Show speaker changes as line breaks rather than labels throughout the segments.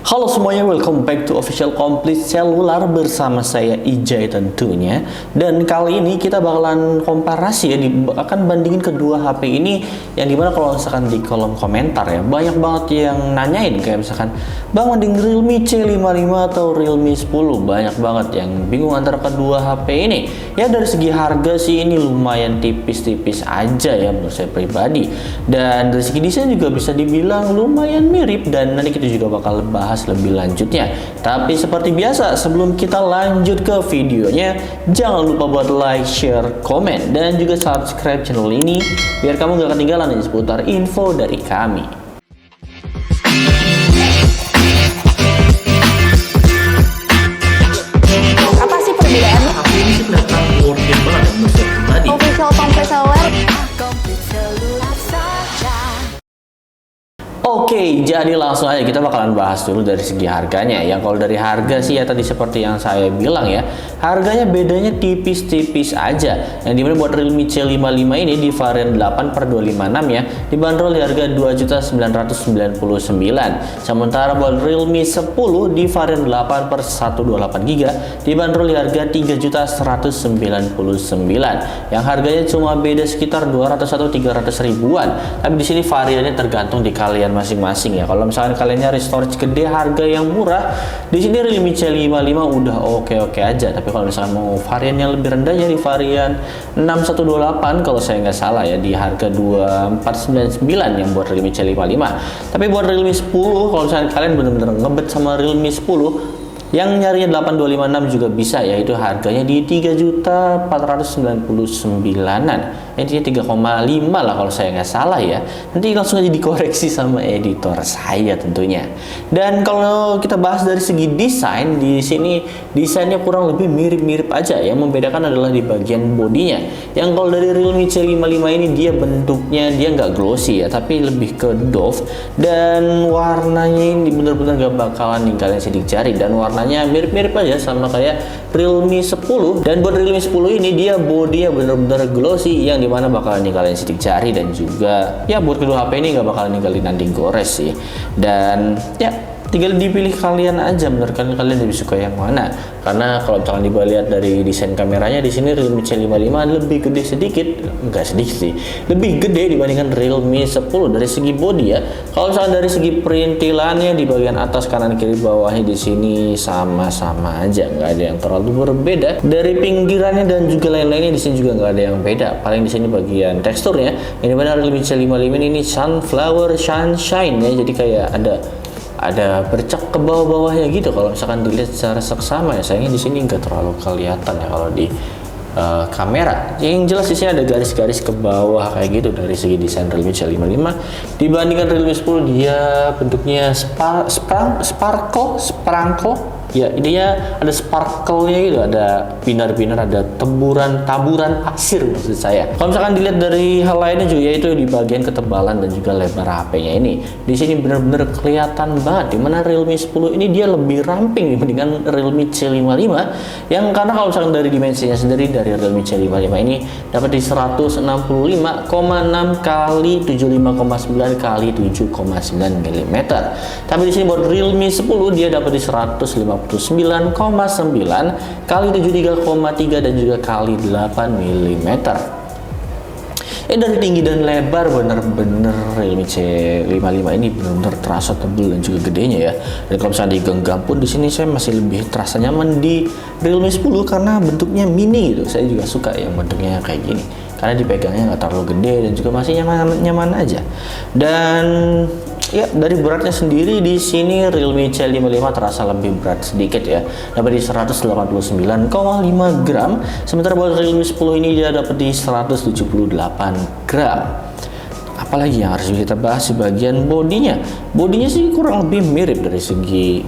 Halo semuanya, welcome back to Official Complete Cellular bersama saya Ijay tentunya. Dan kali ini kita bakalan komparasi ya, akan bandingin kedua HP ini. Yang dimana kalau misalkan di kolom komentar ya, banyak banget yang nanyain kayak misalkan, Bang mending Realme C55 atau Realme 10? Banyak banget yang bingung antara kedua HP ini. Ya dari segi harga sih ini lumayan tipis-tipis aja ya menurut saya pribadi. Dan dari segi desain juga bisa dibilang lumayan mirip, dan nanti kita juga bakal bahas lebih lanjutnya. Tapi seperti biasa, sebelum kita lanjut ke videonya, jangan lupa buat like, share, komen, dan juga subscribe channel ini biar kamu gak ketinggalan nih seputar info dari kami.
Apa sih perbedaannya?
Aku ini sih kelihatan worth it banget menurut saya pribadi.
Official Complete Cellular.
Oke, jadi langsung aja kita bakalan bahas dulu dari segi harganya. Yang kalau dari harga sih ya tadi seperti yang saya bilang ya, harganya bedanya tipis-tipis aja. Yang dimana buat Realme C55 ini di varian 8/256 ya, dibanderol di harga 2.999. Sementara buat Realme 10 di varian 8/128GB dibanderol di harga 3.199. Yang harganya cuma beda sekitar 200 atau 300 ribuan. Tapi di sini variannya tergantung di kalian masing-masing ya. Kalau misalkan kalian nyari storage gede harga yang murah, di sini Realme C55 udah oke-oke aja. Tapi kalau misalkan mau varian yang lebih rendah, jadi varian 6128 kalau saya nggak salah ya, di harga 2499 yang buat Realme C55. Tapi buat Realme 10, kalau misalkan kalian bener-bener ngebet sama Realme 10 yang nyarinya 8256 juga bisa, yaitu harganya di 3.499-an. Intinya 3,5 lah kalau saya nggak salah ya. Nanti langsung aja dikoreksi sama editor saya tentunya. Dan kalau kita bahas dari segi desain, di sini desainnya kurang lebih mirip-mirip aja. Yang membedakan adalah di bagian bodinya. Yang kalau dari Realme C55 ini dia bentuknya dia nggak glossy ya, tapi lebih ke doff, dan warnanya ini bener-bener nggak bakalan ninggalin sidik jari, dan warnanya mirip-mirip aja sama kayak Realme 10. Dan buat Realme 10 ini dia bodinya bener-bener glossy, yang dimana bakalan ninggalin sidik jari, dan juga ya buat kedua HP ini nggak bakalan ninggalin nanti gores sih. Dan ya tinggal dipilih kalian aja, menurut kalian lebih suka yang mana. Karena kalau misalkan lihat dari desain kameranya, di sini Realme C55 lebih gede sedikit, enggak sedikit sih, lebih gede dibandingkan Realme 10 dari segi body ya. Kalau misalkan dari segi perintilannya di bagian atas, kanan, kiri, bawahnya di sini sama-sama aja, nggak ada yang terlalu berbeda. Dari pinggirannya dan juga lain-lainnya di sini juga nggak ada yang beda. Paling di sini bagian teksturnya, ini benar Realme C55 ini sunflower sunshine ya, jadi kayak ada bercak ke bawah-bawahnya gitu. Kalau misalkan dilihat secara seksama ya, sayangnya di sini nggak terlalu kelihatan ya kalau di kamera. Yang jelas di sini ada garis-garis ke bawah kayak gitu dari segi desain Realme C55 dibandingkan Realme 10. Dia bentuknya sparkle ya, ininya ada sparkle-nya gitu, ada pinar-pinar, ada taburan pasir maksud saya. Kalau misalkan dilihat dari hal lainnya juga, yaitu di bagian ketebalan dan juga lebar HP-nya ini, di sini benar-benar kelihatan banget dimana Realme 10 ini dia lebih ramping dibandingkan Realme C55, yang karena kalau misalkan dari dimensinya sendiri, dari Realme C55 ini dapat di 165,6 kali 75,9 kali 7,9 mm. Tapi di sini buat Realme 10 dia dapat di 159,9 kali 73,3 dan juga kali 8 mm. Dari tinggi dan lebar bener-bener Realme C55 ini bener-bener terasa tebel dan juga gedenya ya. Dan kalau misalnya digenggam pun di sini saya masih lebih terasa nyaman di Realme 10 karena bentuknya mini gitu. Saya juga suka yang bentuknya kayak gini, karena dipegangnya nggak terlalu gede dan juga masih nyaman aja. Dan ya dari beratnya sendiri di sini Realme C55 terasa lebih berat sedikit ya, dapat di 189,5 gram, sementara buat Realme 10 ini dia dapat di 178 gram. Apalagi yang harus kita bahas di bagian bodinya. Bodinya sih kurang lebih mirip dari segi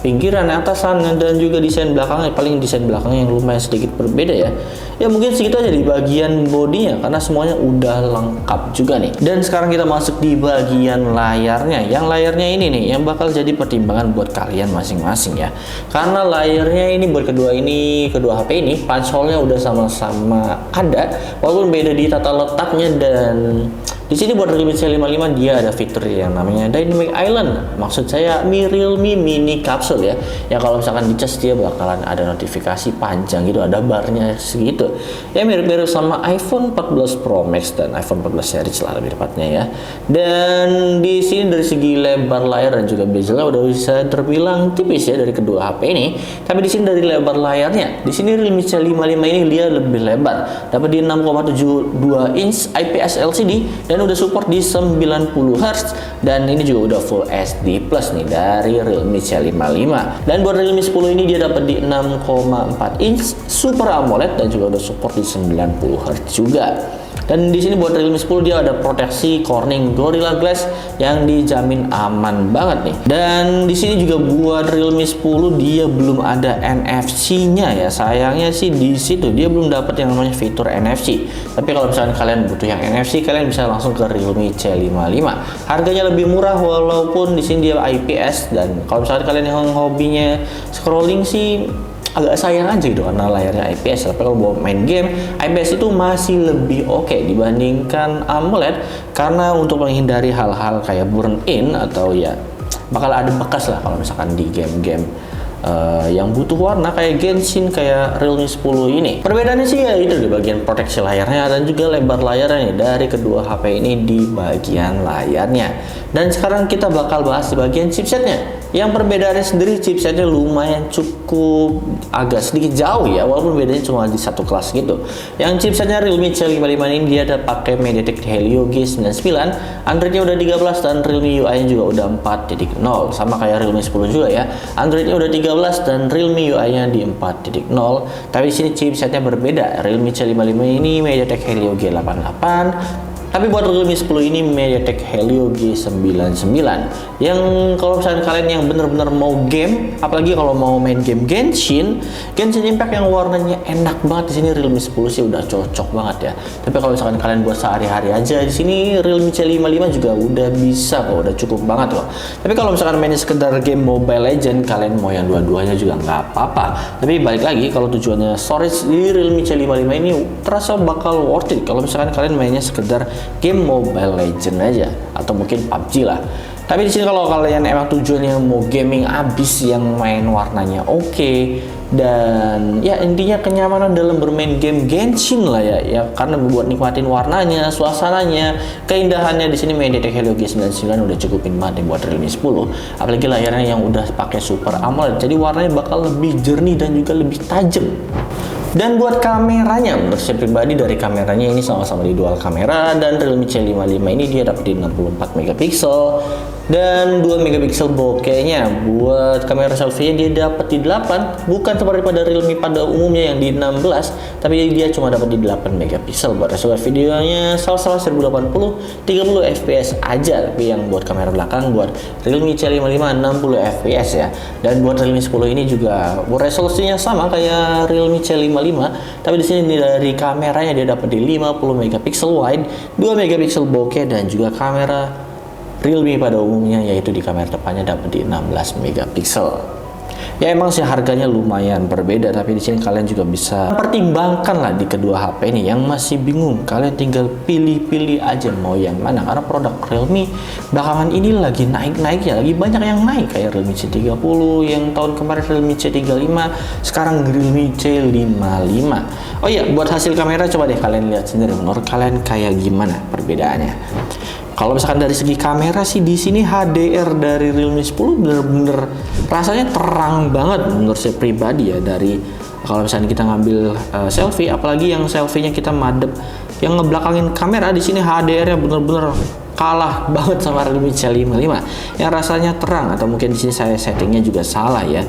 pinggiran, atasan, dan juga desain belakangnya. Paling desain belakangnya yang lumayan sedikit berbeda ya. Ya mungkin segitu aja di bagian bodinya, karena semuanya udah lengkap juga nih. Dan sekarang kita masuk di bagian layarnya. Yang layarnya ini nih yang bakal jadi pertimbangan buat kalian masing-masing ya. Karena layarnya ini buat kedua HP ini punch hole-nya udah sama-sama ada, walaupun beda di tata letaknya dan Di sini buat Realme C55 dia ada fitur yang namanya Dynamic Island. Maksud saya Realme Mini Capsule ya. Ya kalau misalkan dicas dia bakalan ada notifikasi panjang gitu, ada barnya segitu. Ya mirip-mirip sama iPhone 14 Pro Max dan iPhone 14 series lah lebih tepatnya ya. Dan di sini dari segi lebar layar dan juga bezelnya udah bisa terbilang tipis ya dari kedua HP ini. Tapi di sini dari lebar layarnya, di sini Realme C55 ini dia lebih lebar. Dapat di 6,72 inch IPS LCD dan udah support di 90 Hz, dan ini juga udah Full HD Plus nih dari Realme C55. Dan buat Realme 10 ini dia dapat di 6,4 inch Super AMOLED dan juga udah support di 90 Hz juga. Dan di sini buat Realme 10 dia ada proteksi Corning Gorilla Glass yang dijamin aman banget nih. Dan di sini juga buat Realme 10 dia belum ada NFC-nya ya. Sayangnya sih di situ dia belum dapat yang namanya fitur NFC. Tapi kalau misalnya kalian butuh yang NFC, kalian bisa langsung ke Realme C55. Harganya lebih murah walaupun di sini dia IPS, dan kalau misalnya kalian yang hobinya scrolling sih agak sayang aja gitu karena layarnya IPS. Tapi kalau mau main game, IPS itu masih lebih oke dibandingkan AMOLED, karena untuk menghindari hal-hal kayak burn in atau ya bakal ada bekas lah kalau misalkan di game-game yang butuh warna kayak Genshin, kayak Realme 10 ini. Perbedaannya sih ya itu di bagian proteksi layarnya dan juga lebar layarnya dari kedua HP ini di bagian layarnya. Dan sekarang kita bakal bahas di bagian chipsetnya. Yang perbedaannya sendiri, chipsetnya lumayan cukup agak sedikit jauh ya, walaupun bedanya cuma di satu kelas gitu. Yang chipsetnya Realme C55 ini dia ada pakai MediaTek Helio G99, Androidnya udah 13 dan Realme UI-nya juga udah 4.0, sama kayak Realme 10 juga ya. Androidnya udah 13 dan Realme UI-nya di 4.0. Tapi di sini chipsetnya berbeda. Realme C55 ini MediaTek Helio G88. Tapi buat Realme 10 ini MediaTek Helio G99, yang kalau misalnya kalian yang bener-bener mau game, apalagi kalau mau main game Genshin Impact yang warnanya enak banget, di sini Realme 10 sih udah cocok banget ya. Tapi kalau misalkan kalian buat sehari-hari aja, di sini Realme C55 juga udah bisa kok, udah cukup banget loh. Tapi kalau misalkan mainnya sekedar game Mobile Legend, kalian mau yang dua-duanya juga nggak apa-apa. Tapi balik lagi, kalau tujuannya storage di Realme C55 ini terasa bakal worth it kalau misalkan kalian mainnya sekedar game Mobile Legend aja atau mungkin PUBG lah. Tapi di sini kalau kalian emang tujuannya mau gaming abis yang main warnanya oke, dan ya intinya kenyamanan dalam bermain game Genshin lah ya karena buat nikmatin warnanya, suasananya, keindahannya, di sini MediaTek Helio G99 udah cukupin banget buat Realme 10. Apalagi layarnya yang udah pakai Super AMOLED, jadi warnanya bakal lebih jernih dan juga lebih tajam. Dan buat kameranya, menurut saya pribadi dari kameranya ini sama-sama di dual kamera, dan Realme C55 ini dia dapat di 64 megapiksel dan 2 megapiksel bokehnya. Buat kamera selfie-nya dia dapat di 8, bukan seperti pada Realme pada umumnya yang di 16, tapi dia cuma dapat di 8 megapiksel. Buat resolusi videonya salah-salah 1080 30 fps aja, tapi yang buat kamera belakang buat Realme C55 60 fps ya. Dan buat Realme 10 ini juga buat resolusinya sama kayak Realme C55, tapi di sini dari kameranya dia dapat di 50 megapiksel wide, 2 megapiksel bokeh, dan juga kamera Realme pada umumnya yaitu di kamera depannya dapat di 16 megapiksel. Ya emang sih harganya lumayan berbeda, tapi di sini kalian juga bisa pertimbangkan lah di kedua HP ini. Yang masih bingung, kalian tinggal pilih-pilih aja mau yang mana, karena produk Realme belakangan ini lagi naik-naik ya, lagi banyak yang naik kayak Realme C30, yang tahun kemarin Realme C35, sekarang Realme C55. Oh iya, buat hasil kamera coba deh kalian lihat sendiri, menurut kalian kayak gimana perbedaannya. Kalau misalkan dari segi kamera sih di sini HDR dari Realme 10 bener-bener rasanya terang banget menurut saya pribadi ya. Dari kalau misalnya kita ngambil selfie, apalagi yang selfie-nya kita madep yang ngebelakangin kamera, di sini HDR-nya bener-bener kalah banget sama Realme C55 yang rasanya terang, atau mungkin di sini saya settingnya juga salah ya.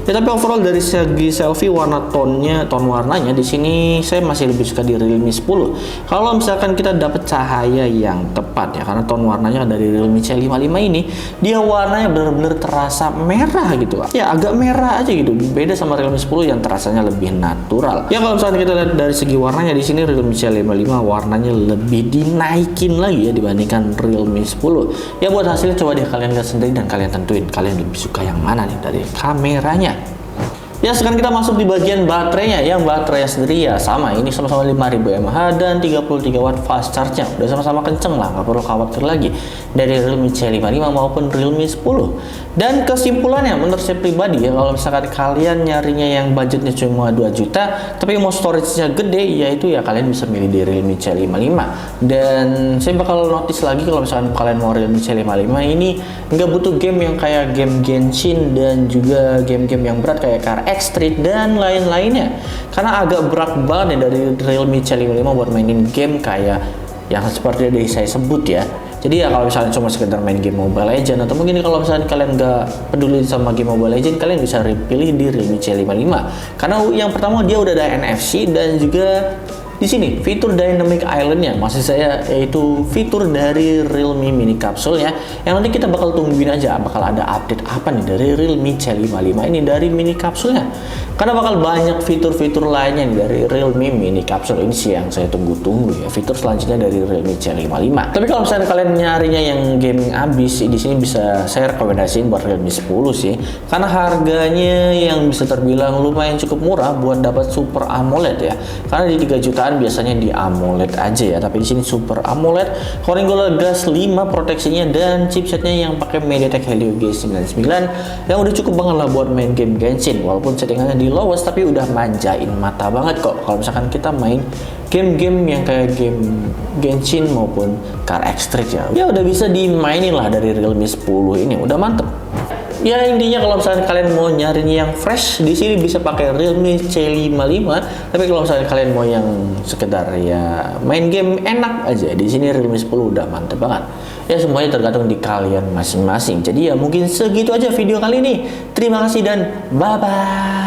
Ya, tapi overall dari segi selfie warna ton warnanya di sini saya masih lebih suka di Realme 10. Kalau misalkan kita dapat cahaya yang tepat ya, karena ton warnanya dari Realme C55 ini dia warnanya benar-benar terasa merah gitu. Ya agak merah aja gitu. Beda sama Realme 10 yang terasanya lebih natural. Ya kalau misalkan kita lihat dari segi warnanya, di sini Realme C55 warnanya lebih dinaikin lagi ya dibandingkan Realme 10. Ya buat hasilnya coba deh kalian lihat sendiri dan kalian tentuin kalian lebih suka yang mana nih dari kameranya. Ya, sekarang kita masuk di bagian baterainya. Yang baterainya sendiri ya sama, ini sama-sama 5000 mAh dan 33 watt fast charge-nya. Udah sama-sama kenceng lah, nggak perlu khawatir lagi dari Realme C55 maupun Realme 10. Dan kesimpulannya menurut saya pribadi ya, kalau misalkan kalian nyarinya yang budgetnya cuma 2 juta tapi mau storage-nya gede, yaitu ya kalian bisa milih di Realme C55. Dan saya bakal notice lagi kalau misalkan kalian mau Realme C55 ini nggak butuh game yang kayak game Genshin dan juga game-game yang berat kayak Car X-Street dan lain-lainnya, karena agak berat banget ya dari Realme C55 buat mainin game kayak yang seperti yang saya sebut ya. Jadi ya kalau misalnya cuma sekedar main game Mobile Legends, atau mungkin kalau misalnya kalian nggak peduli sama game Mobile Legends, kalian bisa pilih di Realme C55 karena yang pertama dia udah ada NFC dan juga di sini fitur Dynamic Island-nya maksud saya, yaitu fitur dari Realme Mini Capsule ya, yang nanti kita bakal tungguin aja bakal ada update apa nih dari Realme C55 ini dari Mini Capsule-nya, karena bakal banyak fitur-fitur lainnya nih dari Realme Mini Capsule ini sih yang saya tunggu-tunggu ya, fitur selanjutnya dari Realme C55. Tapi kalau misalnya kalian nyarinya yang gaming abis, di sini bisa saya rekomendasiin buat Realme 10 sih, karena harganya yang bisa terbilang lumayan cukup murah buat dapat Super AMOLED ya, karena di 3 jutaan biasanya di AMOLED aja ya, tapi di sini Super AMOLED, Corning Gorilla 5 proteksinya dan chipsetnya yang pakai MediaTek Helio G99 yang udah cukup banget lah buat main game Genshin, walaupun settingannya di lowest tapi udah manjain mata banget kok kalau misalkan kita main game-game yang kayak game Genshin maupun Car X-Street ya. Ya udah bisa dimainin lah dari Realme 10 ini, udah mantep. Ya intinya kalau misalnya kalian mau nyarinya yang fresh, di sini bisa pakai Realme C55. Tapi kalau misalnya kalian mau yang sekedar ya main game enak aja, di sini Realme 10 udah mantep banget. Ya semuanya tergantung di kalian masing-masing. Jadi ya mungkin segitu aja video kali ini. Terima kasih dan bye bye.